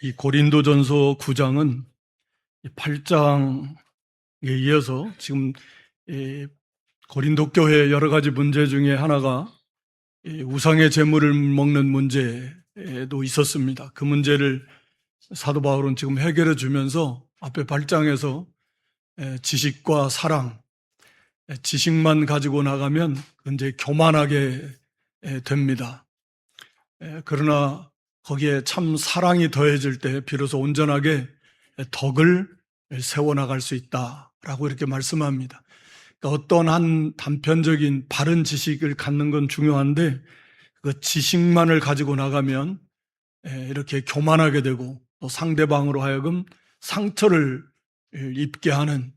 이 고린도전서 9장은 8장에 이어서 지금 고린도 교회의 여러 가지 문제 중에 하나가 우상의 제물을 먹는 문제도 있었습니다. 그 문제를 사도 바울은 지금 해결해 주면서 앞에 8장에서 지식과 사랑, 지식만 가지고 나가면 이제 교만하게 됩니다. 그러나 거기에 참 사랑이 더해질 때 비로소 온전하게 덕을 세워나갈 수 있다라고 이렇게 말씀합니다. 그러니까 어떤 한 단편적인 바른 지식을 갖는 건 중요한데 그 지식만을 가지고 나가면 이렇게 교만하게 되고 또 상대방으로 하여금 상처를 입게 하는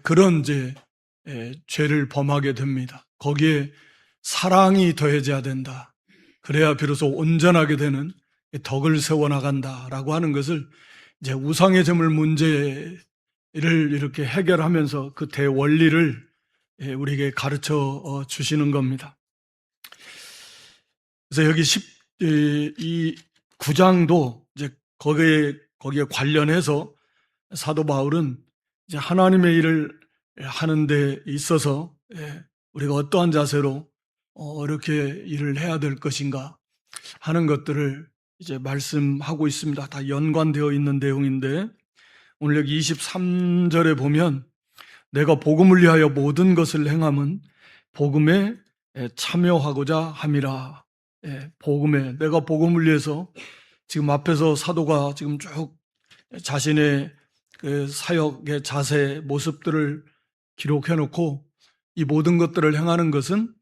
그런 이제 죄를 범하게 됩니다. 거기에 사랑이 더해져야 된다. 그래야 비로소 온전하게 되는 덕을 세워나간다라고 하는 것을 이제 우상의 제물 문제를 이렇게 해결하면서 그 대원리를 우리에게 가르쳐 주시는 겁니다. 그래서 여기 이 9장도 이제 거기에 관련해서 사도 바울은 이제 하나님의 일을 하는 데 있어서 우리가 어떠한 자세로 이렇게 일을 해야 될 것인가 하는 것들을 이제 말씀하고 있습니다. 다 연관되어 있는 내용인데 오늘 여기 23절에 보면 내가 복음을 위하여 모든 것을 행함은 복음에 참여하고자 함이라. 복음에 내가 복음을 위해서 지금 앞에서 사도가 지금 쭉 자신의 그 사역의 자세 모습들을 기록해 놓고 이 모든 것들을 행하는 것은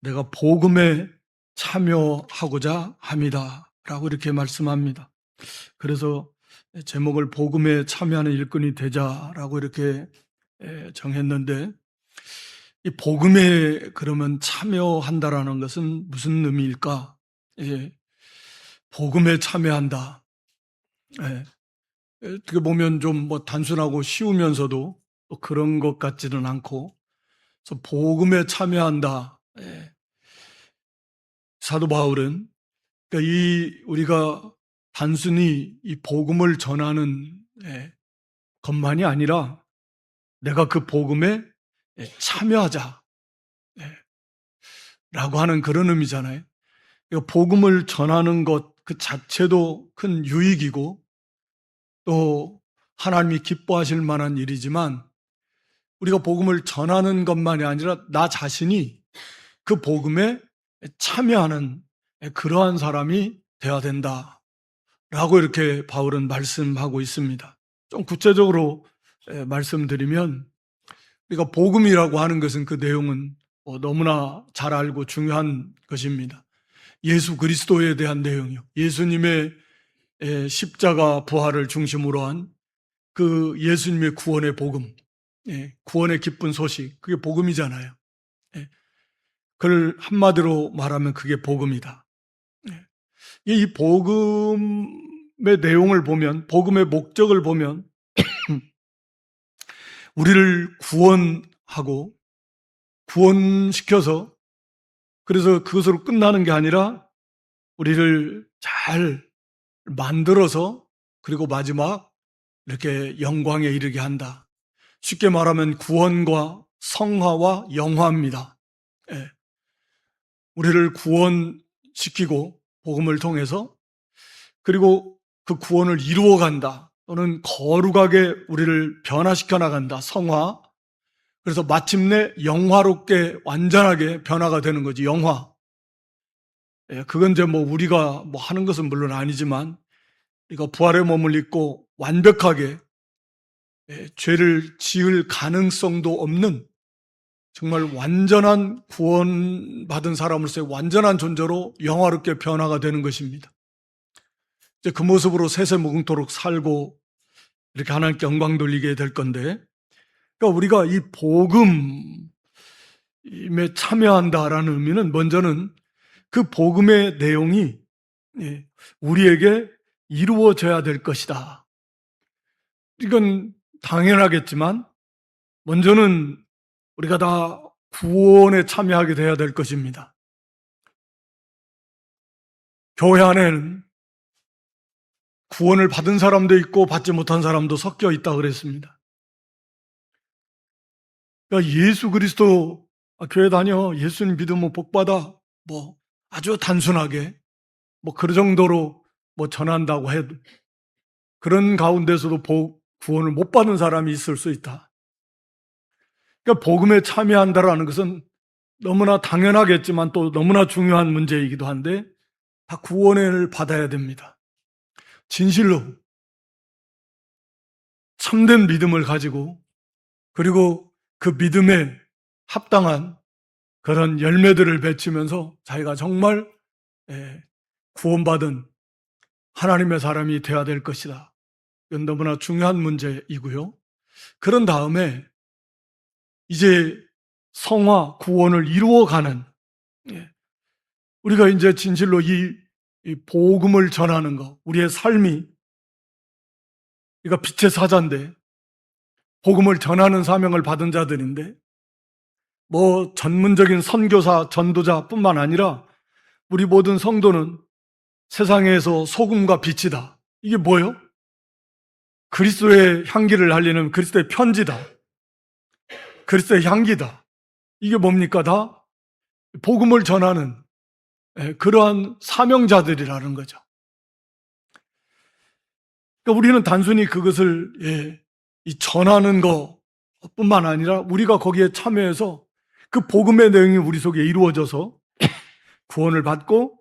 내가 복음에 참여하고자 합니다 라고 이렇게 말씀합니다. 그래서 제목을 복음에 참여하는 일꾼이 되자라고 이렇게 정했는데 이 복음에 그러면 참여한다라는 것은 무슨 의미일까? 복음에 참여한다. 어떻게 보면 좀 뭐 단순하고 쉬우면서도 또 그런 것 같지는 않고 그래서 복음에 참여한다. 사도 바울은 그러니까 우리가 단순히 이 복음을 전하는 것만이 아니라 내가 그 복음에 참여하자 라고 하는 그런 의미잖아요. 복음을 전하는 것 그 자체도 큰 유익이고 또 하나님이 기뻐하실 만한 일이지만 우리가 복음을 전하는 것만이 아니라 나 자신이 그 복음에 참여하는 그러한 사람이 되어야 된다라고 이렇게 바울은 말씀하고 있습니다. 좀 구체적으로 말씀드리면 우리가 복음이라고 하는 것은 그 내용은 너무나 잘 알고 중요한 것입니다. 예수 그리스도에 대한 내용이요. 예수님의 십자가 부활을 중심으로 한 그 예수님의 구원의 복음, 구원의 기쁜 소식, 그게 복음이잖아요. 그걸 한마디로 말하면 그게 복음이다. 이 복음의 내용을 보면, 복음의 목적을 보면 우리를 구원하고 구원시켜서 그래서 그것으로 끝나는 게 아니라 우리를 잘 만들어서 그리고 마지막 이렇게 영광에 이르게 한다. 쉽게 말하면 구원과 성화와 영화입니다. 우리를 구원시키고 복음을 통해서 그리고 그 구원을 이루어 간다. 또는 거룩하게 우리를 변화시켜 나간다. 성화. 그래서 마침내 영화롭게 완전하게 변화가 되는 거지. 영화. 그건 이제 뭐 우리가 뭐 하는 것은 물론 아니지만 우리가 부활의 몸을 입고 완벽하게 죄를 지을 가능성도 없는 정말 완전한 구원받은 사람으로서의 완전한 존재로 영화롭게 변화가 되는 것입니다. 이제 그 모습으로 세세무궁토록 살고 이렇게 하나님께 영광 돌리게 될 건데, 그러니까 우리가 이 복음에 참여한다라는 의미는 먼저는 그 복음의 내용이 우리에게 이루어져야 될 것이다. 이건 당연하겠지만 먼저는 우리가 다 구원에 참여하게 돼야 될 것입니다. 교회 안에는 구원을 받은 사람도 있고 받지 못한 사람도 섞여 있다 그랬습니다. 그러니까 예수 그리스도 교회 다녀, 예수님 믿으면 복 받아, 뭐 아주 단순하게 뭐 그 정도로 뭐 전한다고 해도 그런 가운데서도 구원을 못 받는 사람이 있을 수 있다. 그러니까 복음에 참여한다라는 것은 너무나 당연하겠지만 또 너무나 중요한 문제이기도 한데 다 구원을 받아야 됩니다. 진실로 참된 믿음을 가지고 그리고 그 믿음에 합당한 그런 열매들을 맺히면서 자기가 정말 구원받은 하나님의 사람이 되어야 될 것이다. 이건 너무나 중요한 문제이고요. 그런 다음에 이제 성화, 구원을 이루어가는, 우리가 이제 진실로 이 복음을 전하는 것, 우리의 삶이, 우리가 빛의 사자인데, 복음을 전하는 사명을 받은 자들인데, 뭐 전문적인 선교사, 전도자뿐만 아니라 우리 모든 성도는 세상에서 소금과 빛이다. 이게 뭐예요? 그리스도의 향기를 알리는 그리스도의 편지다. 그리스도의 향기다. 이게 뭡니까? 다 복음을 전하는 그러한 사명자들이라는 거죠. 그러니까 우리는 단순히 그것을 전하는 것뿐만 아니라 우리가 거기에 참여해서 그 복음의 내용이 우리 속에 이루어져서 구원을 받고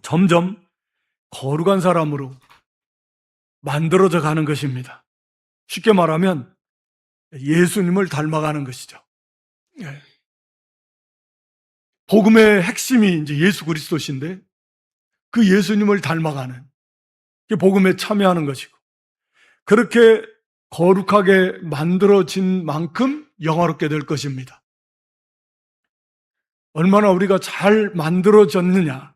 점점 거룩한 사람으로 만들어져 가는 것입니다. 쉽게 말하면 예수님을 닮아가는 것이죠. 복음의 핵심이 이제 예수 그리스도신데 그 예수님을 닮아가는 게 복음에 참여하는 것이고 그렇게 거룩하게 만들어진 만큼 영화롭게 될 것입니다. 얼마나 우리가 잘 만들어졌느냐,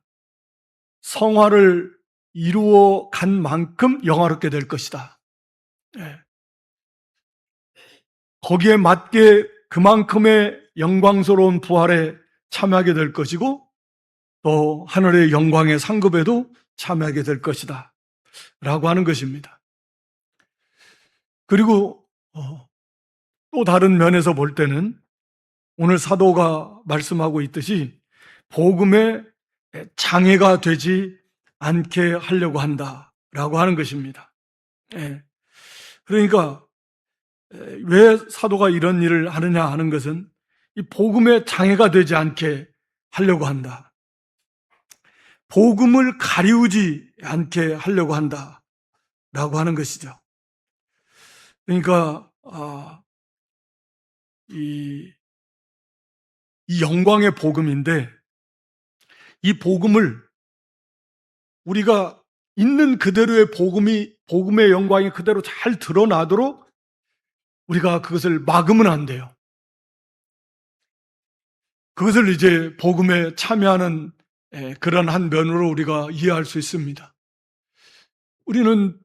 성화를 이루어 간 만큼 영화롭게 될 것이다. 거기에 맞게 그만큼의 영광스러운 부활에 참여하게 될 것이고 또 하늘의 영광의 상급에도 참여하게 될 것이다 라고 하는 것입니다. 그리고 또 다른 면에서 볼 때는 오늘 사도가 말씀하고 있듯이 복음에 장애가 되지 않게 하려고 한다라고 하는 것입니다. 그러니까 왜 사도가 이런 일을 하느냐 하는 것은 이 복음에 장애가 되지 않게 하려고 한다. 복음을 가리우지 않게 하려고 한다라고 하는 것이죠. 그러니까 이 영광의 복음인데 이 복음을 우리가 있는 그대로의 복음의 영광이 그대로 잘 드러나도록 우리가 그것을 막으면 안 돼요. 그것을 이제 복음에 참여하는 그런 한 면으로 우리가 이해할 수 있습니다. 우리는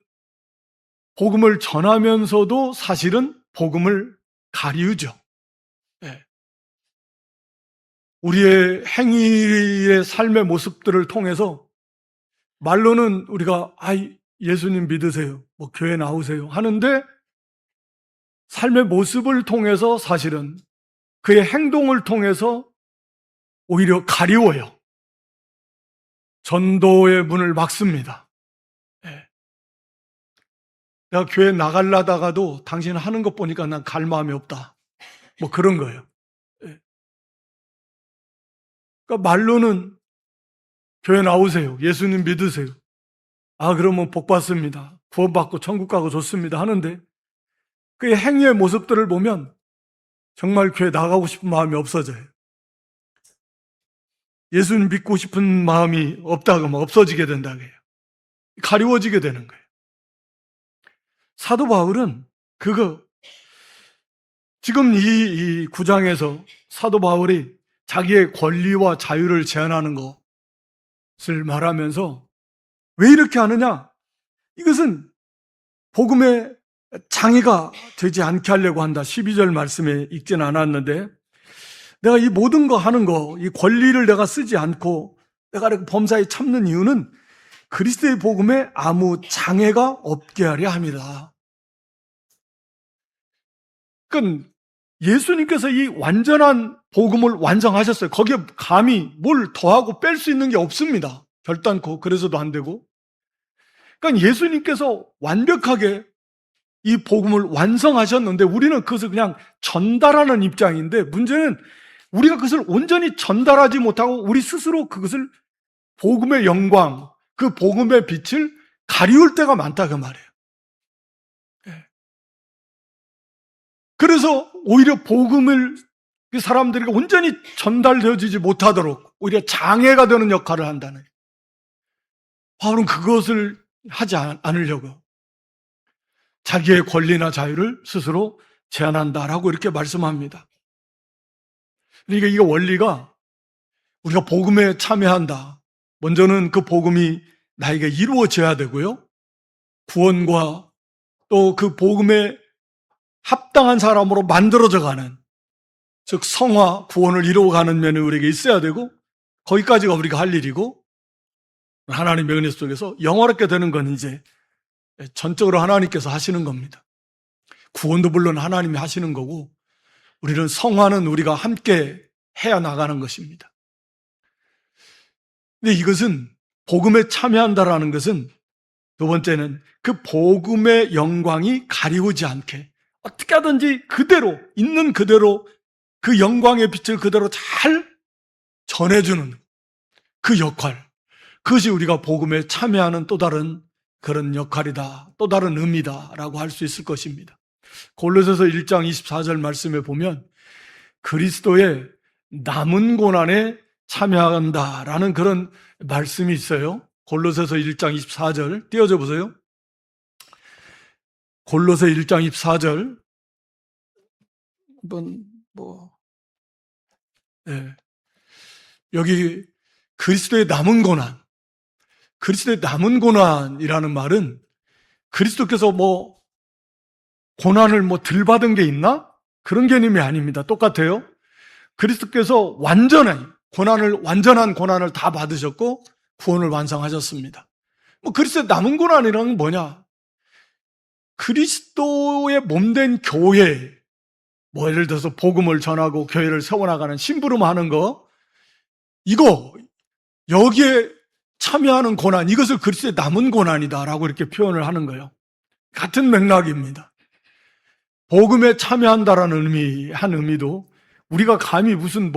복음을 전하면서도 사실은 복음을 가리우죠. 우리의 행위의 삶의 모습들을 통해서 말로는 우리가 예수님 믿으세요, 뭐 교회 나오세요 하는데 삶의 모습을 통해서 사실은 그의 행동을 통해서 오히려 가리워요. 전도의 문을 막습니다. 내가 교회 나가려다가도 당신 하는 것 보니까 난 갈 마음이 없다. 뭐 그런 거예요. 그러니까 말로는 교회 나오세요. 예수님 믿으세요. 그러면 복 받습니다. 구원받고 천국 가고 좋습니다. 하는데 그의 행위의 모습들을 보면 정말 교회 나가고 싶은 마음이 없어져요. 예수님 믿고 싶은 마음이 없다고 하면 없어지게 된다고 해요. 가리워지게 되는 거예요. 사도 바울은 지금 이 9장에서 사도 바울이 자기의 권리와 자유를 제한하는 것을 말하면서 왜 이렇게 하느냐? 이것은 복음의 장애가 되지 않게 하려고 한다. 12절 말씀에 읽진 않았는데 내가 이 모든 거 하는 거, 이 권리를 내가 쓰지 않고 내가 범사에 참는 이유는 그리스도의 복음에 아무 장애가 없게 하려 함이라. 그러니까 예수님께서 이 완전한 복음을 완성하셨어요. 거기에 감히 뭘 더하고 뺄 수 있는 게 없습니다. 결단코 그래서도 안 되고. 그러니까 예수님께서 완벽하게 이 복음을 완성하셨는데 우리는 그것을 그냥 전달하는 입장인데, 문제는 우리가 그것을 온전히 전달하지 못하고 우리 스스로 그것을 복음의 영광, 그 복음의 빛을 가리울 때가 많다 그 말이에요. 그래서 오히려 복음을 사람들에게 온전히 전달되어지지 못하도록 오히려 장애가 되는 역할을 한다는, 바울은 그것을 하지 않으려고 자기의 권리나 자유를 스스로 제한한다라고 이렇게 말씀합니다. 그러니까 이 원리가, 우리가 복음에 참여한다, 먼저는 그 복음이 나에게 이루어져야 되고요, 구원과 또 그 복음에 합당한 사람으로 만들어져 가는, 즉 성화, 구원을 이루어가는 면이 우리에게 있어야 되고, 거기까지가 우리가 할 일이고, 하나님의 은혜 속에서 영화롭게 되는 건 이제 전적으로 하나님께서 하시는 겁니다. 구원도 물론 하나님이 하시는 거고, 우리는 성화는 우리가 함께 해야 나가는 것입니다. 근데 이것은, 복음에 참여한다라는 것은, 두 번째는 그 복음의 영광이 가리우지 않게 어떻게 하든지 그대로, 있는 그대로 그 영광의 빛을 그대로 잘 전해주는 그 역할, 그것이 우리가 복음에 참여하는 또 다른 그런 역할이다, 또 다른 의미다라고 할 수 있을 것입니다. 골로새서 1장 24절 말씀에 보면 그리스도의 남은 고난에 참여한다라는 그런 말씀이 있어요. 골로새서 1장 24절 띄워줘 보세요. 골로새 1장 24절 한번 여기 그리스도의 남은 고난, 그리스도의 남은 고난이라는 말은 그리스도께서 고난을 덜 받은 게 있나? 그런 개념이 아닙니다. 똑같아요. 그리스도께서 완전한 고난을 다 받으셨고 구원을 완성하셨습니다. 그리스도의 남은 고난이라는 건 뭐냐? 그리스도의 몸된 교회, 예를 들어서 복음을 전하고 교회를 세워나가는 심부름하는 거, 여기에 참여하는 고난, 이것을 그리스도의 남은 고난이다라고 이렇게 표현을 하는 거예요. 같은 맥락입니다. 복음에 참여한다라는 의미도 우리가 감히 무슨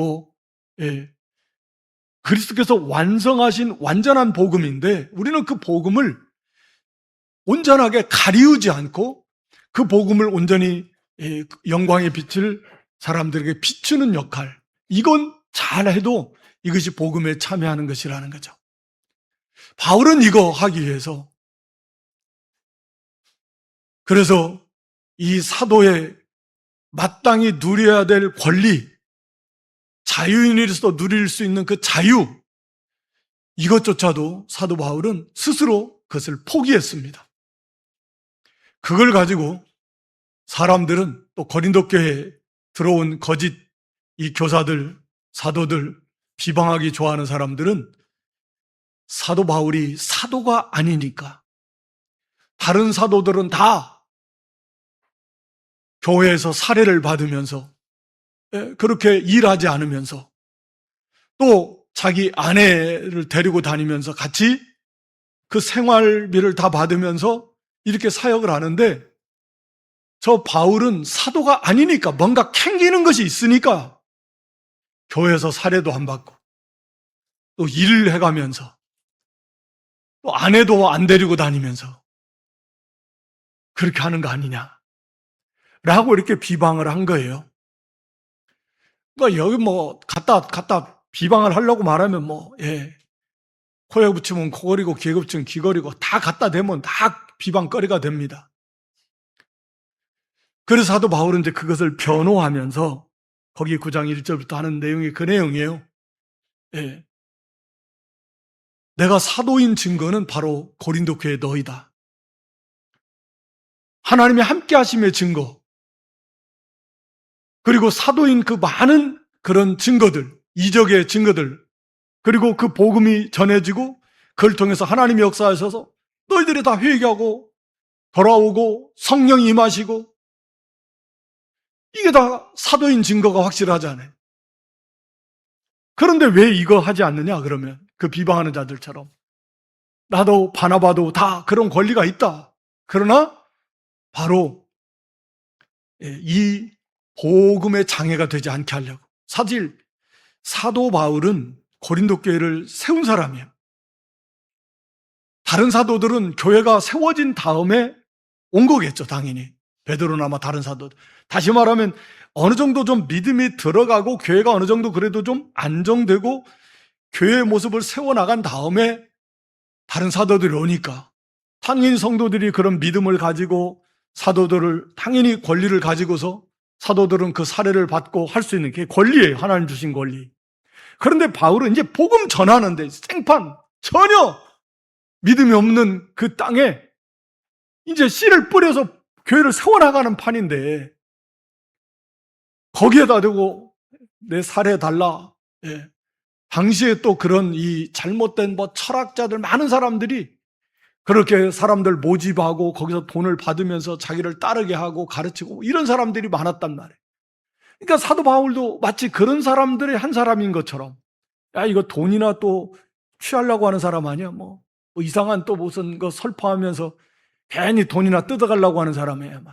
그리스도께서 완성하신 완전한 복음인데, 우리는 그 복음을 온전하게 가리우지 않고 그 복음을 온전히 영광의 빛을 사람들에게 비추는 역할, 이건 잘해도 이것이 복음에 참여하는 것이라는 거죠. 바울은 이거 하기 위해서, 그래서 이 사도의 마땅히 누려야 될 권리, 자유인으로서 누릴 수 있는 그 자유, 이것조차도 사도 바울은 스스로 그것을 포기했습니다. 그걸 가지고 사람들은, 또 고린도 교회에 들어온 거짓 이 교사들, 사도들, 비방하기 좋아하는 사람들은 사도 바울이 사도가 아니니까, 다른 사도들은 다 교회에서 살해를 받으면서 그렇게 일하지 않으면서 또 자기 아내를 데리고 다니면서 같이 그 생활비를 다 받으면서 이렇게 사역을 하는데, 저 바울은 사도가 아니니까, 뭔가 캥기는 것이 있으니까 교회에서 살해도 안 받고 또 일을 해가면서 또 아내도 안 데리고 다니면서 그렇게 하는 거 아니냐 라고 이렇게 비방을 한 거예요. 그러니까 여기 갖다 비방을 하려고 말하면 코에 붙이면 코걸이고 귀에 붙이면 귀걸이고 다 갖다 대면 다 비방거리가 됩니다. 그래서 사도 바울은 이제 그것을 변호하면서 거기 9장 1절부터 하는 내용이 그 내용이에요. 내가 사도인 증거는 바로 고린도 교회 너희다. 하나님의 함께 하심의 증거, 그리고 사도인 그 많은 그런 증거들, 이적의 증거들, 그리고 그 복음이 전해지고 그걸 통해서 하나님이 역사하셔서 너희들이 다 회개하고 돌아오고 성령이 임하시고, 이게 다 사도인 증거가 확실하잖아요. 그런데 왜 이거 하지 않느냐 그러면, 그 비방하는 자들처럼 나도 바나바도 다 그런 권리가 있다. 그러나 바로 이 복음의 장애가 되지 않게 하려고. 사실 사도 바울은 고린도 교회를 세운 사람이에요. 다른 사도들은 교회가 세워진 다음에 온 거겠죠, 당연히. 베드로나 아마 다른 사도들. 다시 말하면 어느 정도 좀 믿음이 들어가고 교회가 어느 정도 그래도 좀 안정되고 교회의 모습을 세워나간 다음에 다른 사도들이 오니까 당연히 성도들이 그런 믿음을 가지고 사도들을, 당연히 권리를 가지고서 사도들은 그 사례를 받고 할 수 있는 게 권리예요. 하나님 주신 권리. 그런데 바울은 이제 복음 전하는데 생판, 전혀 믿음이 없는 그 땅에 이제 씨를 뿌려서 교회를 세워나가는 판인데, 거기에다 대고 내 사례 달라. 예. 당시에 또 그런 이 잘못된 철학자들, 많은 사람들이 그렇게 사람들 모집하고 거기서 돈을 받으면서 자기를 따르게 하고 가르치고 이런 사람들이 많았단 말이에요. 그러니까 사도 바울도 마치 그런 사람들의 한 사람인 것처럼, 야, 이거 돈이나 또 취하려고 하는 사람 아니야? 뭐 이상한 또 무슨 거 설파하면서 괜히 돈이나 뜯어가려고 하는 사람이에요.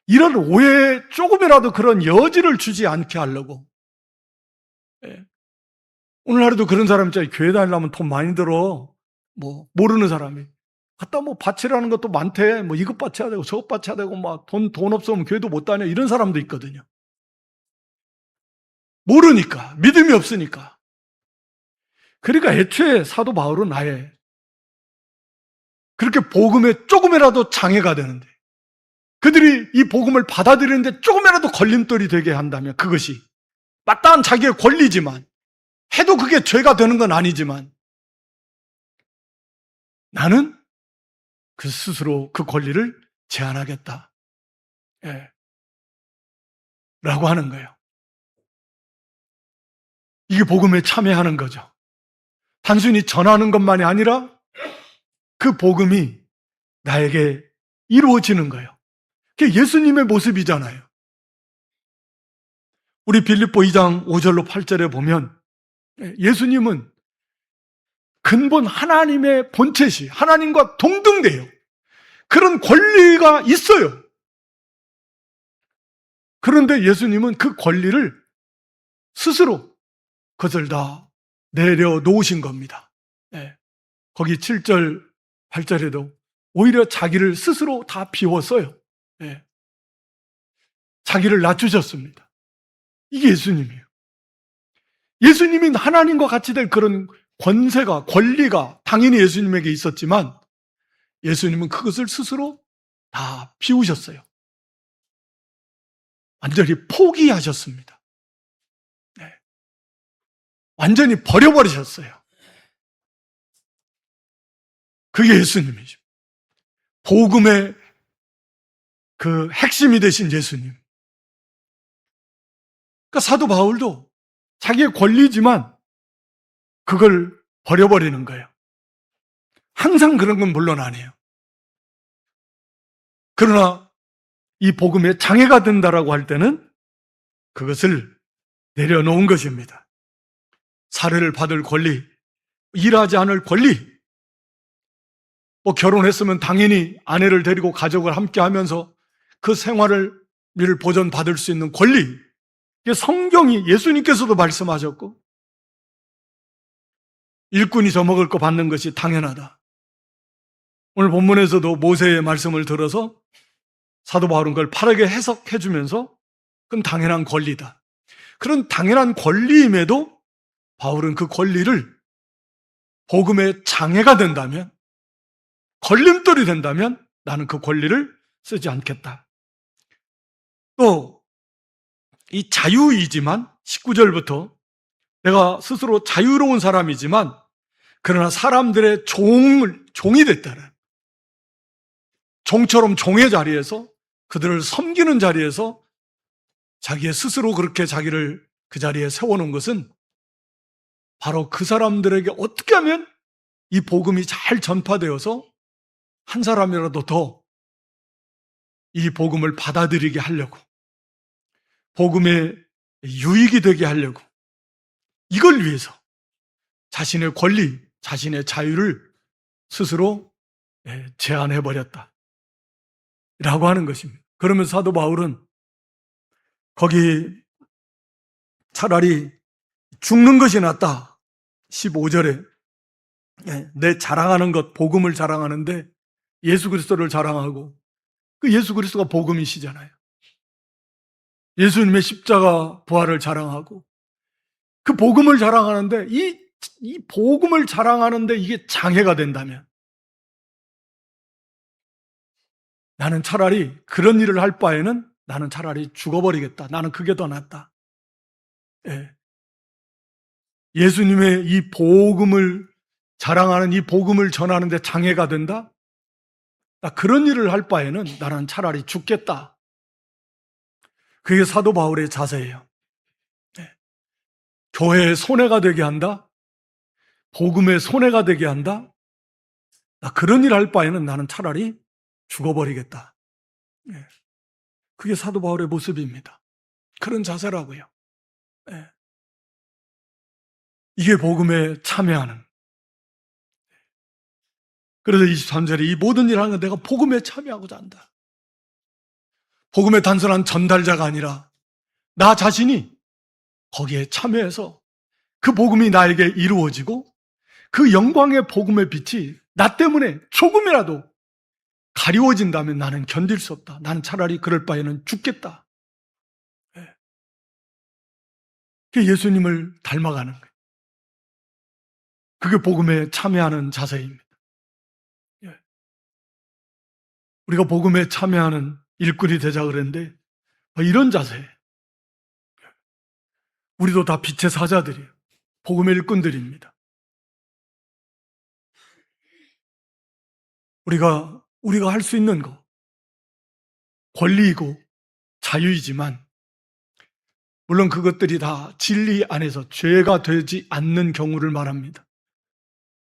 이런 오해에 조금이라도 그런 여지를 주지 않게 하려고. 예. 오늘 하루도 그런 사람 있잖아요. 교회 다니려면 돈 많이 들어. 모르는 사람이. 갖다 바치라는 것도 많대. 이것 바쳐야 되고 저것 바쳐야 되고 돈 없으면 교회도 못 다녀. 이런 사람도 있거든요. 모르니까. 믿음이 없으니까. 그러니까 애초에 사도 바울은 아예 그렇게 복음에 조금이라도 장애가 되는데, 그들이 이 복음을 받아들이는데 조금이라도 걸림돌이 되게 한다면, 그것이 마땅한 자기의 권리지만, 해도 그게 죄가 되는 건 아니지만, 나는 그 스스로 그 권리를 제한하겠다. 예. 라고 하는 거예요. 이게 복음에 참여하는 거죠. 단순히 전하는 것만이 아니라 그 복음이 나에게 이루어지는 거예요. 그게 예수님의 모습이잖아요. 우리 빌립보 2장 5절로 8절에 보면 예수님은 근본 하나님의 본체시, 하나님과 동등돼요. 그런 권리가 있어요. 그런데 예수님은 그 권리를 스스로 그것을 다 내려놓으신 겁니다. 네. 거기 7절, 8절에도 오히려 자기를 스스로 다 비웠어요. 네. 자기를 낮추셨습니다. 이게 예수님이에요. 예수님이 하나님과 같이 될 그런 권세가, 권리가 당연히 예수님에게 있었지만 예수님은 그것을 스스로 다 비우셨어요. 완전히 포기하셨습니다. 네. 완전히 버려버리셨어요. 그게 예수님이죠. 복음의 그 핵심이 되신 예수님. 그러니까 사도 바울도 자기의 권리지만 그걸 버려버리는 거예요. 항상 그런 건 물론 아니에요. 그러나 이 복음에 장애가 된다라고 할 때는 그것을 내려놓은 것입니다. 사례를 받을 권리, 일하지 않을 권리, 결혼했으면 당연히 아내를 데리고 가족을 함께 하면서 그 생활을 보전받을 수 있는 권리, 이게 성경이 예수님께서도 말씀하셨고, 일꾼이 져먹을 거 받는 것이 당연하다. 오늘 본문에서도 모세의 말씀을 들어서 사도 바울은 그걸 바르게 해석해 주면서 그건 당연한 권리다. 그런 당연한 권리임에도 바울은 그 권리를 복음의 장애가 된다면, 걸림돌이 된다면 나는 그 권리를 쓰지 않겠다. 또 이 자유이지만 19절부터 내가 스스로 자유로운 사람이지만 그러나 사람들의 종이 됐다는, 종처럼 종의 자리에서 그들을 섬기는 자리에서 자기의 스스로 그렇게 자기를 그 자리에 세워놓은 것은 바로 그 사람들에게 어떻게 하면 이 복음이 잘 전파되어서 한 사람이라도 더 이 복음을 받아들이게 하려고, 복음의 유익이 되게 하려고, 이걸 위해서 자신의 권리, 자신의 자유를 스스로 제한해버렸다 라고 하는 것입니다. 그러면 사도 바울은 거기 차라리 죽는 것이 낫다, 15절에 내 자랑하는 것, 복음을 자랑하는데 예수 그리스도를 자랑하고, 그 예수 그리스도가 복음이시잖아요. 예수님의 십자가 부활을 자랑하고, 그 복음을 자랑하는데 이 복음을 자랑하는데 이게 장애가 된다면, 나는 차라리 그런 일을 할 바에는 나는 차라리 죽어버리겠다. 나는 그게 더 낫다. 예수님의 이 복음을 자랑하는, 이 복음을 전하는데 장애가 된다? 나 그런 일을 할 바에는 나는 차라리 죽겠다. 그게 사도 바울의 자세예요. 교회의 손해가 되게 한다? 복음의 손해가 되게 한다? 나 그런 일 할 바에는 나는 차라리 죽어버리겠다. 그게 사도 바울의 모습입니다. 그런 자세라고요. 이게 복음에 참여하는. 그래서 23절에 이 모든 일을 하는 건 내가 복음에 참여하고자 한다. 복음의 단순한 전달자가 아니라 나 자신이 거기에 참여해서 그 복음이 나에게 이루어지고 그 영광의 복음의 빛이 나 때문에 조금이라도 가리워진다면 나는 견딜 수 없다. 나는 차라리 그럴 바에는 죽겠다. 그게 예수님을 닮아가는 거예요. 그게 복음에 참여하는 자세입니다. 우리가 복음에 참여하는 일꾼이 되자 그랬는데 이런 자세. 우리도 다 빛의 사자들이에요. 복음의 일꾼들입니다. 우리가 할 수 있는 거, 권리이고 자유이지만 물론 그것들이 다 진리 안에서 죄가 되지 않는 경우를 말합니다.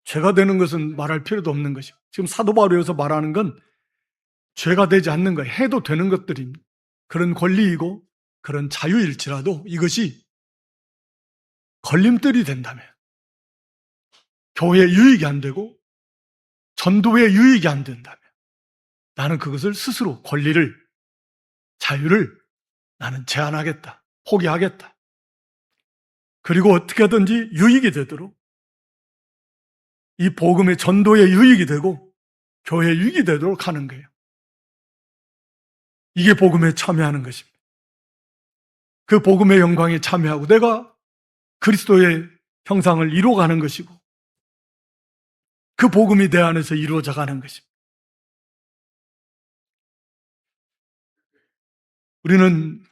죄가 되는 것은 말할 필요도 없는 것이고, 지금 사도 바울이 여기서 말하는 건 죄가 되지 않는 거예요. 해도 되는 것들입니다. 그런 권리이고 그런 자유일지라도 이것이 걸림돌이 된다면, 교회에 유익이 안 되고 전도에 유익이 안 된다면 나는 그것을 스스로 권리를, 자유를 나는 제한하겠다, 포기하겠다. 그리고 어떻게든지 유익이 되도록, 이 복음의 전도에 유익이 되고 교회에 유익이 되도록 하는 거예요. 이게 복음에 참여하는 것입니다. 그 복음의 영광에 참여하고 내가 그리스도의 형상을 이루어가는 것이고 그 복음이 내 안에서 이루어져 가는 것입니다. 우리는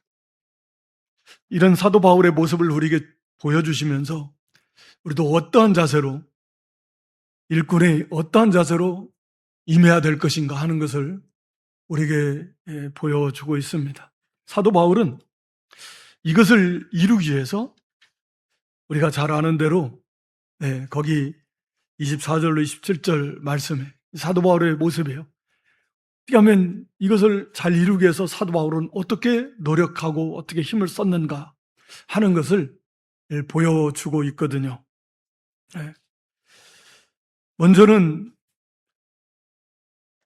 이런 사도 바울의 모습을 우리에게 보여주시면서 우리도 어떠한 자세로, 일꾼이 어떠한 자세로 임해야 될 것인가 하는 것을 우리에게 보여주고 있습니다. 사도 바울은 이것을 이루기 위해서 우리가 잘 아는 대로 거기 24절로 27절 말씀에 사도 바울의 모습이에요. 어떻게 하면 이것을 잘 이루기 위해서 사도 바울은 어떻게 노력하고 어떻게 힘을 썼는가 하는 것을 보여주고 있거든요. 먼저는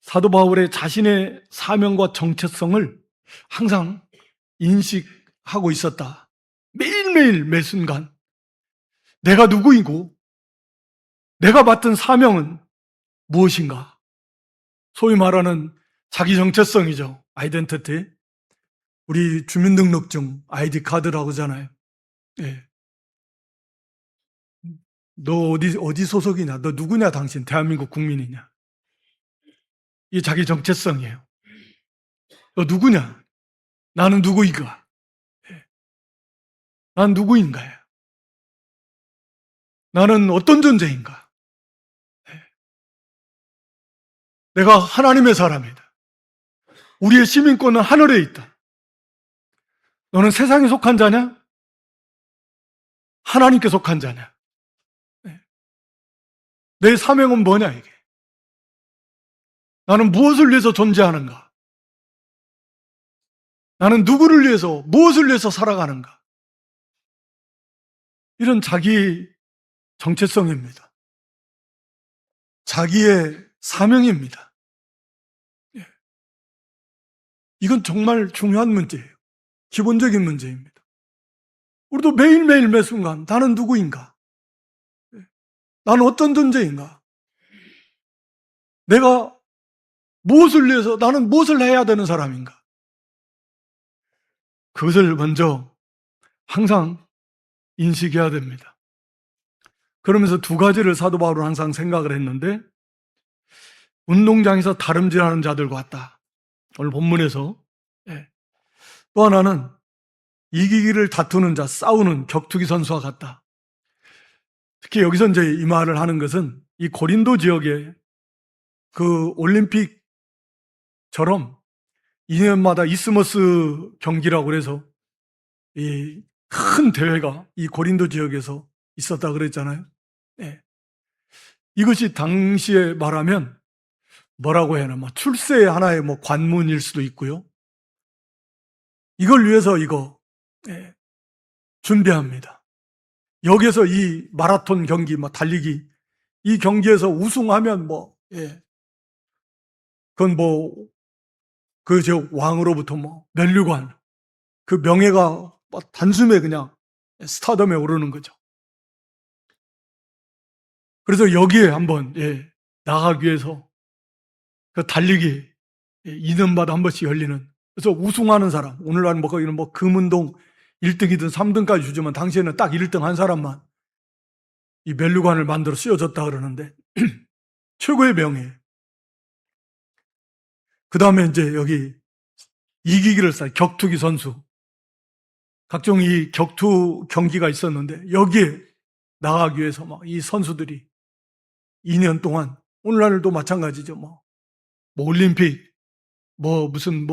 사도 바울의 자신의 사명과 정체성을 항상 인식하고 있었다. 매일매일 매 순간 내가 누구이고 내가 맡은 사명은 무엇인가? 소위 말하는 자기 정체성이죠. 아이덴티티. 우리 주민등록증 아이디 카드라고 하잖아요. 너 어디 소속이냐? 너 누구냐? 당신 대한민국 국민이냐? 이게 자기 정체성이에요. 너 누구냐? 나는 누구인가? 난 누구인가요? 나는 어떤 존재인가? 내가 하나님의 사람이다. 우리의 시민권은 하늘에 있다. 너는 세상에 속한 자냐? 하나님께 속한 자냐? 내 사명은 뭐냐 이게. 나는 무엇을 위해서 존재하는가? 나는 누구를 위해서, 무엇을 위해서 살아가는가? 이런 자기 정체성입니다. 자기의 사명입니다. 예. 이건 정말 중요한 문제예요. 기본적인 문제입니다. 우리도 매일매일 매 순간 나는 누구인가? 나는 어떤 존재인가? 내가 무엇을 위해서, 나는 무엇을 해야 되는 사람인가? 그것을 먼저 항상 인식해야 됩니다. 그러면서 두 가지를 사도 바울은 항상 생각을 했는데, 운동장에서 다름질하는 자들과 같다. 오늘 본문에서. 또 하나는 이기기를 다투는 자, 싸우는 격투기 선수와 같다. 특히 여기서 이제 이 말을 하는 것은 이 고린도 지역의 그 올림픽처럼 2년마다 이스머스 경기라고 그래서 이 큰 대회가 이 고린도 지역에서 있었다 그랬잖아요. 네. 이것이 당시에 말하면 뭐라고 해야 하나, 출세의 하나의 관문일 수도 있고요. 이걸 위해서 준비합니다. 여기서 이 마라톤 경기, 달리기, 이 경기에서 우승하면 그건 그 왕으로부터 면류관, 그 명예가 단숨에 그냥 스타덤에 오르는 거죠. 그래서 여기에 한번 나가기 위해서 그 달리기 2년마다 한 번씩 열리는, 그래서 우승하는 사람, 오늘날은 거기는 금운동 1등이든 3등까지 주지만 당시에는 딱 1등 한 사람만 이 면류관을 만들어 씌워줬다 그러는데 최고의 명예. 그 다음에 이제 여기 이기기를 쌓여 격투기 선수, 각종 이 격투 경기가 있었는데 여기에 나가기 위해서 이 선수들이 2년 동안, 오늘날도 마찬가지죠. 올림픽, 무슨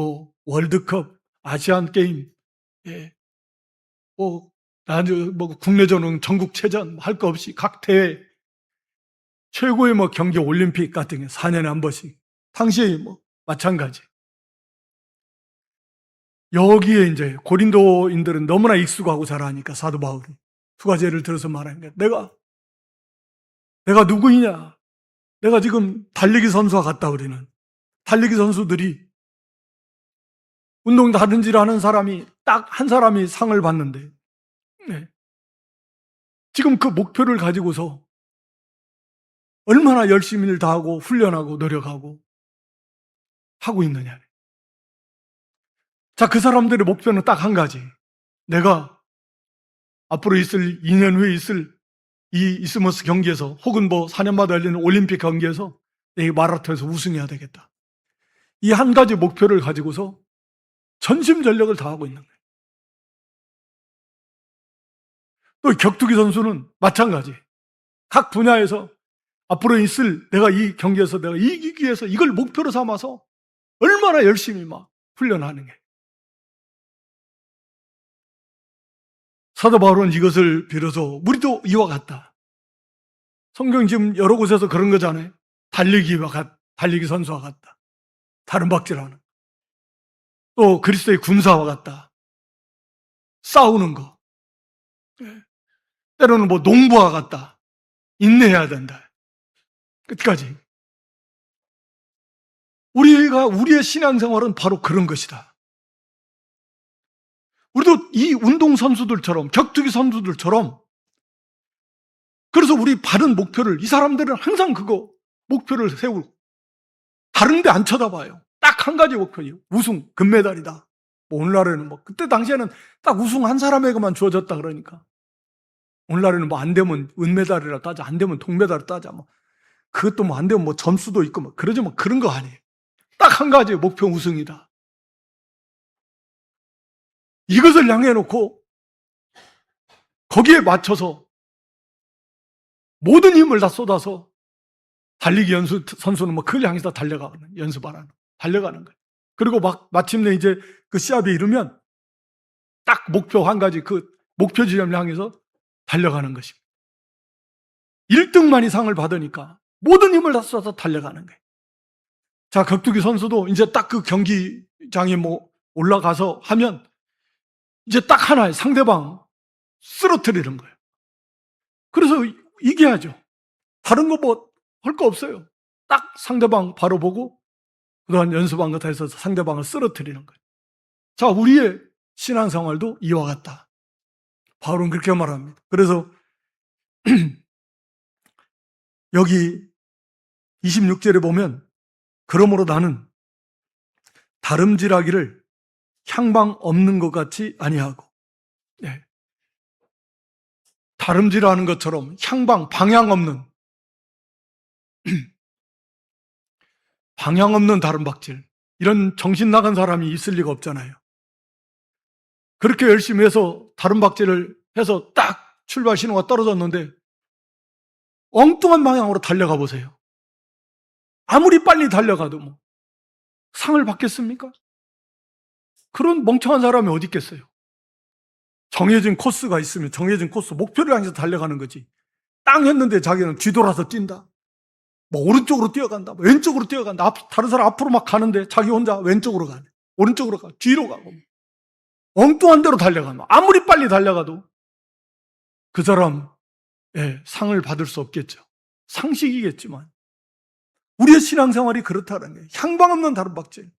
월드컵, 아시안 게임, 국내전은 전국체전 할 거 없이 각 대회 최고의 경기 올림픽 같은 게 4년에 한 번씩, 당시에 마찬가지. 여기에 이제 고린도인들은 너무나 익숙하고 잘 아니까 사도 바울이 두 가지 예를 들어서 말하는 거야. 내가 누구이냐? 내가 지금 달리기 선수와 같다. 우리는 달리기 선수들이 운동 다른지를 하는 사람이 딱 한 사람이 상을 받는데, 지금 그 목표를 가지고서 얼마나 열심히 일 다하고 훈련하고 노력하고 하고 있느냐. 자, 그 사람들의 목표는 딱 한 가지. 내가 앞으로 2년 후에 있을 이 이스머스 경기에서, 혹은 4년마다 열리는 올림픽 경기에서 내 마라톤에서 우승해야 되겠다. 이 한 가지 목표를 가지고서 전심전력을 다하고 있는 거예요. 또 격투기 선수는 마찬가지. 각 분야에서 앞으로 있을, 내가 이 경기에서 내가 이기기 위해서 이걸 목표로 삼아서 얼마나 열심히 훈련하는 게. 사도 바울은 이것을 빌어서 우리도 이와 같다. 성경 지금 여러 곳에서 그런 거잖아요. 달리기 선수와 같다. 다른 박질하는. 또 그리스도의 군사와 같다. 싸우는 거. 때로는 농부와 같다. 인내해야 된다. 끝까지. 우리의 신앙생활은 바로 그런 것이다. 우리도 이 운동선수들처럼, 격투기 선수들처럼, 그래서 우리 바른 목표를, 이 사람들은 항상 목표를 세우고, 다른 데 안 쳐다봐요. 딱 한 가지 목표예요. 우승, 금메달이다. 오늘날에는 그때 당시에는 딱 우승 한 사람에게만 주어졌다 그러니까. 오늘날에는 안 되면 은메달이라 따자, 안 되면 동메달을 따자, 그것도 안 되면 점수도 있고, 그러지 그런 거 아니에요. 딱 한 가지 목표 우승이다. 이것을 향해 놓고 거기에 맞춰서 모든 힘을 다 쏟아서 달리기 선수는 그걸 향해서 달려가는, 연습하라는, 달려가는 거예요. 그리고 마침내 이제 그 시합에 이르면 딱 목표 한 가지, 그 목표 지점을 향해서 달려가는 것입니다. 1등만이 상을 받으니까 모든 힘을 다 쏟아서 달려가는 거예요. 자, 격투기 선수도 이제 딱 그 경기장에 올라가서 하면 이제 딱 하나의 상대방 쓰러뜨리는 거예요. 그래서 이겨야죠. 다른 거 할 거 없어요. 딱 상대방 바로 보고 그동안 연습한 거 다 해서 상대방을 쓰러뜨리는 거예요. 자, 우리의 신앙생활도 이와 같다. 바울은 그렇게 말합니다. 그래서 여기 26절에 보면 그러므로 나는 다름질하기를 향방 없는 것 같이 아니하고, 네. 다름질하는 것처럼 방향 없는 방향 없는 다름박질, 이런 정신 나간 사람이 있을 리가 없잖아요. 그렇게 열심히 해서 다름박질을 해서 딱 출발 신호가 떨어졌는데 엉뚱한 방향으로 달려가 보세요. 아무리 빨리 달려가도 상을 받겠습니까? 그런 멍청한 사람이 어디 있겠어요? 정해진 코스가 있으면 정해진 코스, 목표를 향해서 달려가는 거지. 땅 했는데 자기는 뒤돌아서 뛴다. 오른쪽으로 뛰어간다. 왼쪽으로 뛰어간다. 다른 사람 앞으로 막 가는데 자기 혼자 왼쪽으로 가네. 오른쪽으로 가. 뒤로 가고. 엉뚱한 대로 달려가면 아무리 빨리 달려가도 그 사람 상을 받을 수 없겠죠. 상식이겠지만 우리의 신앙생활이 그렇다는 거예요. 향방 없는 다름박질.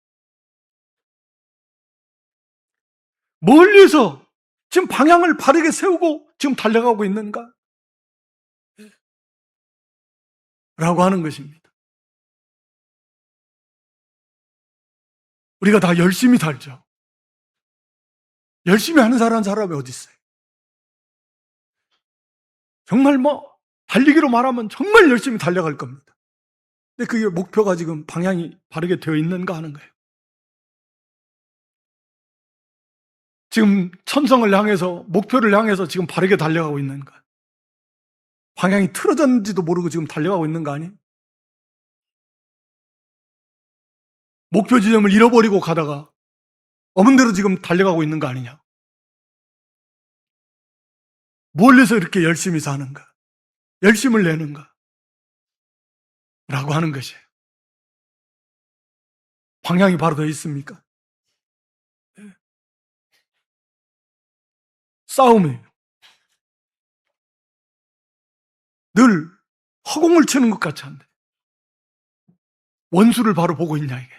멀리서 지금 방향을 바르게 세우고 지금 달려가고 있는가? 라고 하는 것입니다. 우리가 다 열심히 살죠. 열심히 하는 사람이 어디 있어요? 정말 달리기로 말하면 정말 열심히 달려갈 겁니다. 근데 그게 목표가 지금 방향이 바르게 되어 있는가 하는 거예요. 지금 천성을 향해서, 목표를 향해서 지금 바르게 달려가고 있는가? 방향이 틀어졌는지도 모르고 지금 달려가고 있는 거 아니에요? 목표 지점을 잃어버리고 가다가 없는 대로 지금 달려가고 있는 거 아니냐? 멀리서 이렇게 열심히 사는가? 열심을 내는가? 라고 하는 것이에요. 방향이 바로 되어 있습니까? 싸움이에요. 늘 허공을 치는 것 같이 한데 원수를 바로 보고 있냐 이게.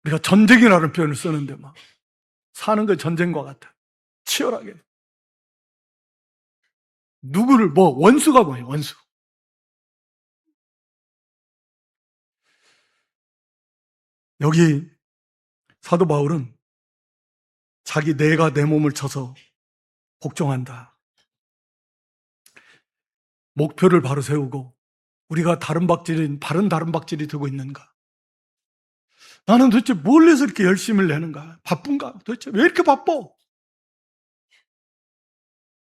우리가 전쟁이라는 표현을 쓰는데 사는 거 전쟁과 같아. 치열하게. 누구를 원수가 뭐예요? 원수. 여기 사도 바울은 자기 내가 내 몸을 쳐서 복종한다. 목표를 바로 세우고 우리가 바른 다름박질이 되고 있는가? 나는 도대체 뭘 해서 이렇게 열심을 내는가? 바쁜가? 도대체 왜 이렇게 바빠?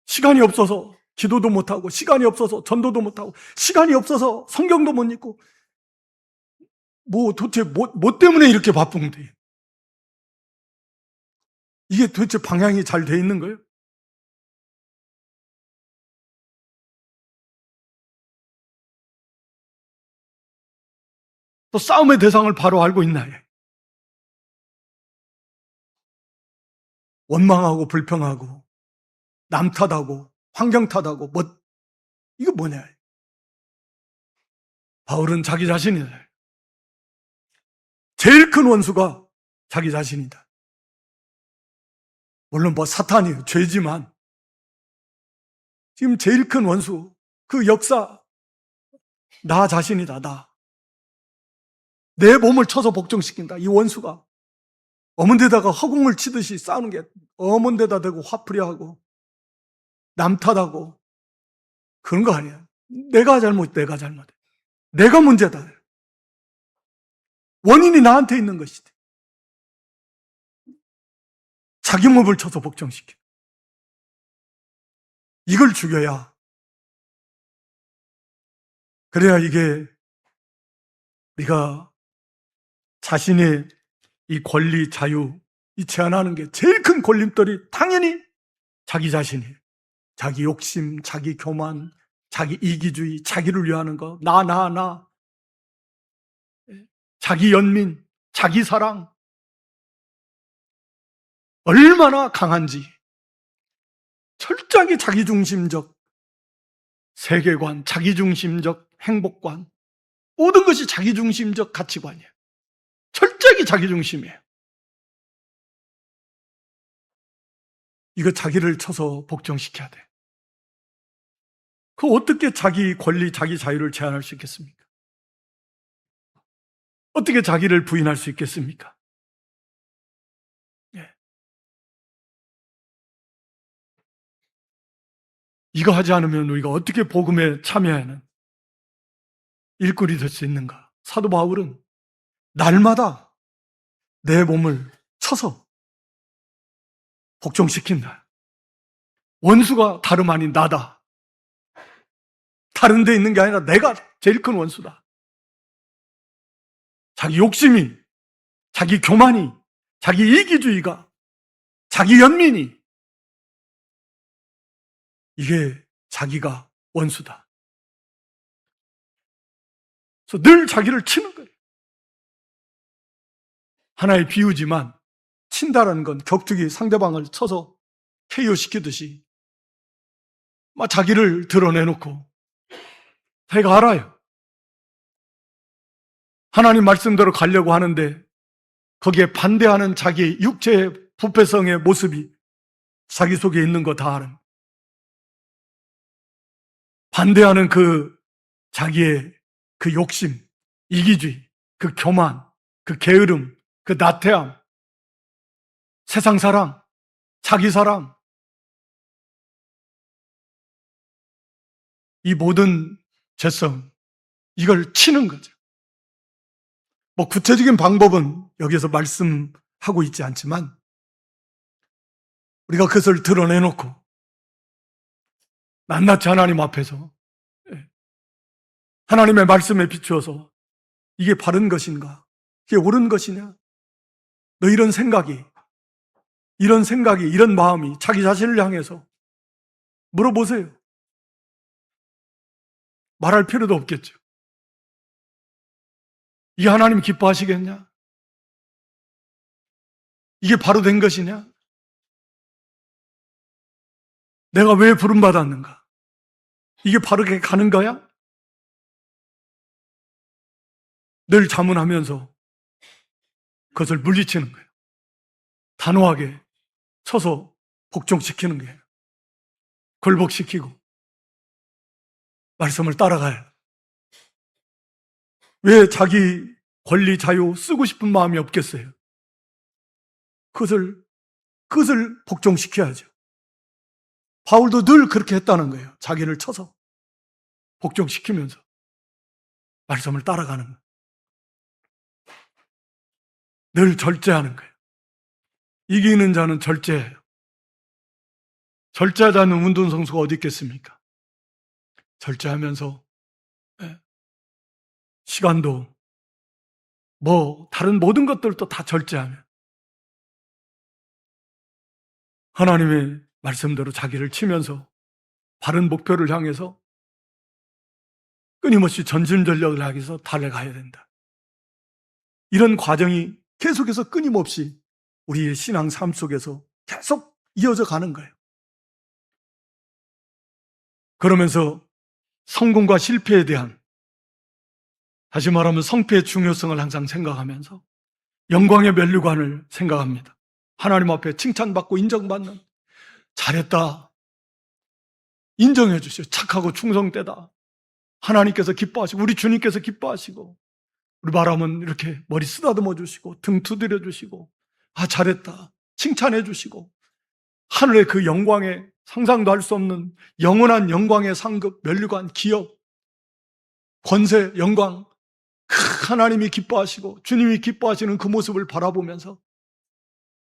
시간이 없어서 기도도 못하고, 시간이 없어서 전도도 못하고, 시간이 없어서 성경도 못 읽고, 도대체 뭐 때문에 이렇게 바쁜데? 이게 도대체 방향이 잘 돼 있는 거예요? 또 싸움의 대상을 바로 알고 있나요? 원망하고 불평하고 남 탓하고 환경 탓하고 이거 뭐냐? 바울은 자기 자신이다. 제일 큰 원수가 자기 자신이다. 물론 사탄이에요. 죄지만 지금 제일 큰 원수, 그 역사, 나 자신이다. 내 몸을 쳐서 복종시킨다. 이 원수가 어문 데다가 허공을 치듯이 싸우는 게 어문 데다 대고 화풀이하고 남 탓하고 그런 거 아니야. 내가 잘못해. 내가 문제다. 원인이 나한테 있는 것이다. 자기 몸을 쳐서 복종시켜. 이걸 죽여야, 그래야 이게 우리가 자신의 이 권리, 자유, 이 제한하는 게 제일 큰 걸림돌이 당연히 자기 자신이에요. 자기 욕심, 자기 교만, 자기 이기주의, 자기를 위하는 거, 나. 자기 연민, 자기 사랑. 얼마나 강한지. 철저하게 자기중심적 세계관, 자기중심적 행복관, 모든 것이 자기중심적 가치관이에요. 철저하게 자기중심이에요. 이거 자기를 쳐서 복종시켜야 돼. 그 어떻게 자기 권리, 자기 자유를 제한할 수 있겠습니까? 어떻게 자기를 부인할 수 있겠습니까? 예. 이거 하지 않으면 우리가 어떻게 복음에 참여하는 일꾼이 될 수 있는가? 사도 바울은 날마다 내 몸을 쳐서 복종시킨다. 원수가 다름 아닌 나다. 다른 데 있는 게 아니라 내가 제일 큰 원수다. 자기 욕심이, 자기 교만이, 자기 이기주의가, 자기 연민이, 이게 자기가 원수다. 그래서 늘 자기를 치는 거예요. 하나의 비유지만 친다라는 건 격투기 상대방을 쳐서 KO시키듯이 막 자기를 드러내놓고 자기가 알아요. 하나님 말씀대로 가려고 하는데 거기에 반대하는 자기 육체의 부패성의 모습이 자기 속에 있는 거 다 아는, 반대하는 그 자기의 그 욕심, 이기주의, 그 교만, 그 게으름, 그 나태함, 세상 사랑, 자기 사랑, 이 모든 죄성, 이걸 치는 거죠. 뭐 구체적인 방법은 여기서 말씀하고 있지 않지만 우리가 그것을 드러내놓고 낱낱이 하나님 앞에서 하나님의 말씀에 비추어서 이게 바른 것인가? 이게 옳은 것이냐? 너 이런 생각이, 이런 마음이 자기 자신을 향해서 물어보세요. 말할 필요도 없겠죠. 이게 하나님 기뻐하시겠냐? 이게 바로 된 것이냐? 내가 왜 부름받았는가? 이게 바르게 가는 거야? 늘 자문하면서 그것을 물리치는 거예요. 단호하게 쳐서 복종시키는 거예요. 굴복시키고 말씀을 따라가요. 왜 자기 권리, 자유 쓰고 싶은 마음이 없겠어요? 그것을 복종시켜야죠. 바울도 늘 그렇게 했다는 거예요. 자기를 쳐서 복종시키면서 말씀을 따라가는 거예요. 늘 절제하는 거예요. 이기는 자는 절제해요. 절제하지 않는 운동선수가 어디 있겠습니까? 절제하면서 시간도 다른 모든 것들도 다 절제하면 하나님의 말씀대로 자기를 치면서 바른 목표를 향해서 끊임없이 전진전력을 하기위해서 달려가야 된다. 이런 과정이 계속해서 끊임없이 우리의 신앙 삶 속에서 계속 이어져 가는 거예요. 그러면서 성공과 실패에 대한, 다시 말하면 성패의 중요성을 항상 생각하면서 영광의 면류관을 생각합니다. 하나님 앞에 칭찬받고 인정받는, 잘했다, 인정해 주시오, 착하고 충성되다, 하나님께서 기뻐하시고 우리 주님께서 기뻐하시고, 우리 바람은 이렇게 머리 쓰다듬어 주시고 등 두드려 주시고, 아 잘했다 칭찬해 주시고, 하늘의 그 영광에 상상도 할 수 없는 영원한 영광의 상급, 면류관, 기업, 권세, 영광, 하나님이 기뻐하시고 주님이 기뻐하시는 그 모습을 바라보면서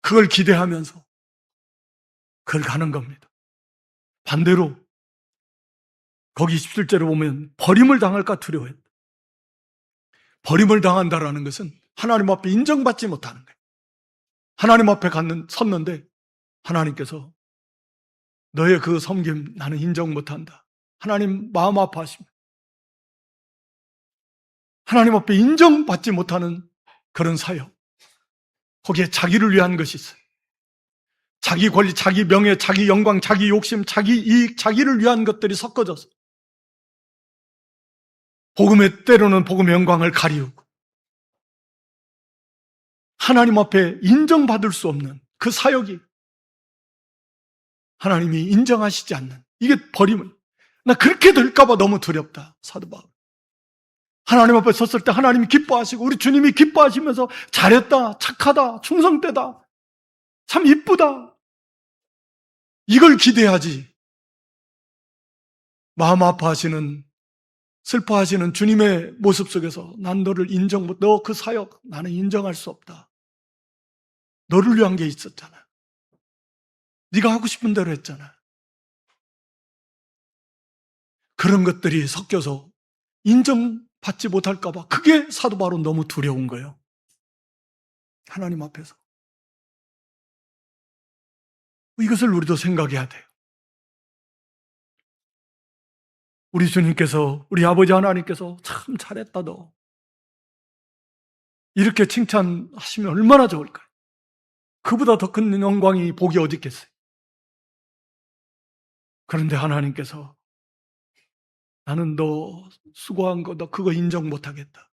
그걸 기대하면서 그걸 가는 겁니다. 반대로 거기 17절에 보면 버림을 당할까 두려워했다. 버림을 당한다라는 것은 하나님 앞에 인정받지 못하는 거예요. 하나님 앞에 섰는데 하나님께서 너의 그 섬김 나는 인정 못한다. 하나님 마음 아파하십니다. 하나님 앞에 인정받지 못하는 그런 사역. 거기에 자기를 위한 것이 있어요. 자기 권리, 자기 명예, 자기 영광, 자기 욕심, 자기 이익, 자기를 위한 것들이 섞어져서 복음의 때로는 복음의 영광을 가리우고 하나님 앞에 인정받을 수 없는 그 사역이 하나님이 인정하시지 않는 이게 버림을 나 그렇게 될까 봐 너무 두렵다. 사도 바울. 하나님 앞에 섰을 때 하나님이 기뻐하시고 우리 주님이 기뻐하시면서 잘했다, 착하다, 충성되다, 참 이쁘다 이걸 기대하지 마음 아파하시는 슬퍼하시는 주님의 모습 속에서 난 너를 인정 못, 너 그 사역 나는 인정할 수 없다. 너를 위한 게 있었잖아. 네가 하고 싶은 대로 했잖아. 그런 것들이 섞여서 인정받지 못할까 봐 그게 사도 바울은 너무 두려운 거예요. 하나님 앞에서. 이것을 우리도 생각해야 돼요. 우리 주님께서, 우리 아버지 하나님께서 참 잘했다 너. 이렇게 칭찬하시면 얼마나 좋을까요? 그보다 더 큰 영광이 복이 어디 있겠어요? 그런데 하나님께서 나는 너 수고한 거, 너 그거 인정 못하겠다.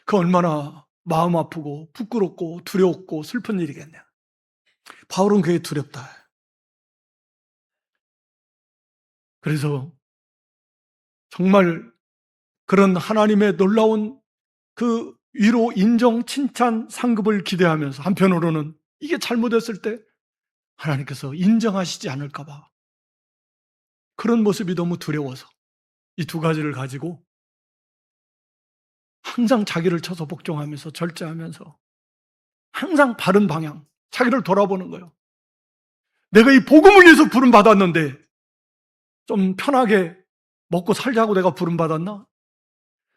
그 얼마나 마음 아프고 부끄럽고 두렵고 슬픈 일이겠냐. 바울은 그게 두렵다. 그래서 정말 그런 하나님의 놀라운 그 위로, 인정, 칭찬, 상급을 기대하면서 한편으로는 이게 잘못했을 때 하나님께서 인정하시지 않을까 봐 그런 모습이 너무 두려워서 이 두 가지를 가지고 항상 자기를 쳐서 복종하면서 절제하면서 항상 바른 방향, 자기를 돌아보는 거예요. 내가 이 복음을 위해서 부름받았는데 좀 편하게 먹고 살자고 내가 부름받았나?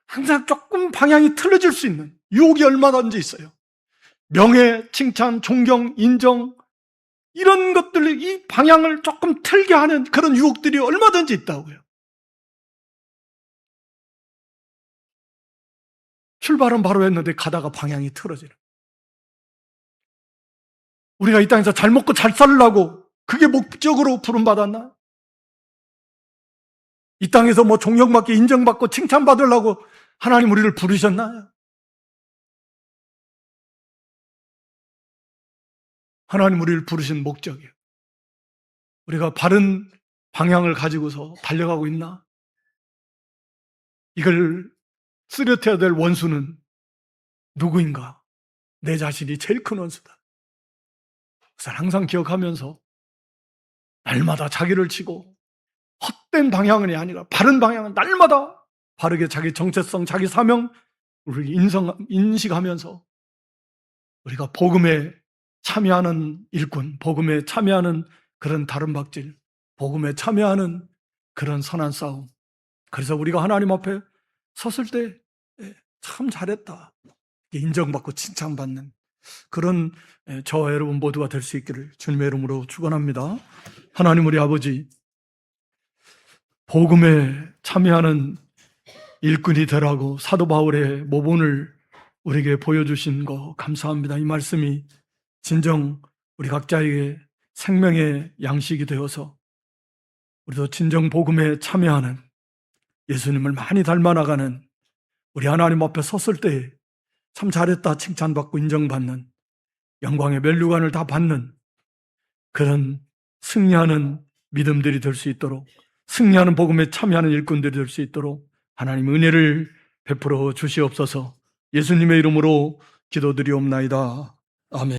항상 조금 방향이 틀어질 수 있는 유혹이 얼마든지 있어요. 명예, 칭찬, 존경, 인정 이런 것들, 이 방향을 조금 틀게 하는 그런 유혹들이 얼마든지 있다고요. 출발은 바로 했는데 가다가 방향이 틀어지는. 우리가 이 땅에서 잘 먹고 잘 살려고 그게 목적으로 부름받았나? 이 땅에서 뭐 존경받고 인정받고 칭찬받으려고 하나님 우리를 부르셨나요? 하나님 우리를 부르신 목적이에요. 우리가 바른 방향을 가지고서 달려가고 있나? 이걸 쓰러뜨려야 될 원수는 누구인가? 내 자신이 제일 큰 원수다. 그래서 항상 기억하면서 날마다 자기를 치고 헛된 방향이 아니라 바른 방향은 날마다 바르게 자기 정체성, 자기 사명을 인식하면서 우리가 복음에 참여하는 일꾼, 복음에 참여하는 그런 다름박질, 복음에 참여하는 그런 선한 싸움. 그래서 우리가 하나님 앞에 섰을 때 참 잘했다. 인정받고 칭찬받는 그런 저와 여러분 모두가 될 수 있기를 주님의 이름으로 축원합니다. 하나님 우리 아버지, 복음에 참여하는 일꾼이 되라고 사도 바울의 모본을 우리에게 보여주신 거 감사합니다. 이 말씀이 진정 우리 각자에게 생명의 양식이 되어서 우리도 진정 복음에 참여하는 예수님을 많이 닮아나가는 우리 하나님 앞에 섰을 때 참 잘했다 칭찬받고 인정받는 영광의 면류관을 다 받는 그런 승리하는 믿음들이 될 수 있도록 승리하는 복음에 참여하는 일꾼들이 될 수 있도록 하나님 은혜를 베풀어 주시옵소서. 예수님의 이름으로 기도드리옵나이다. 아멘.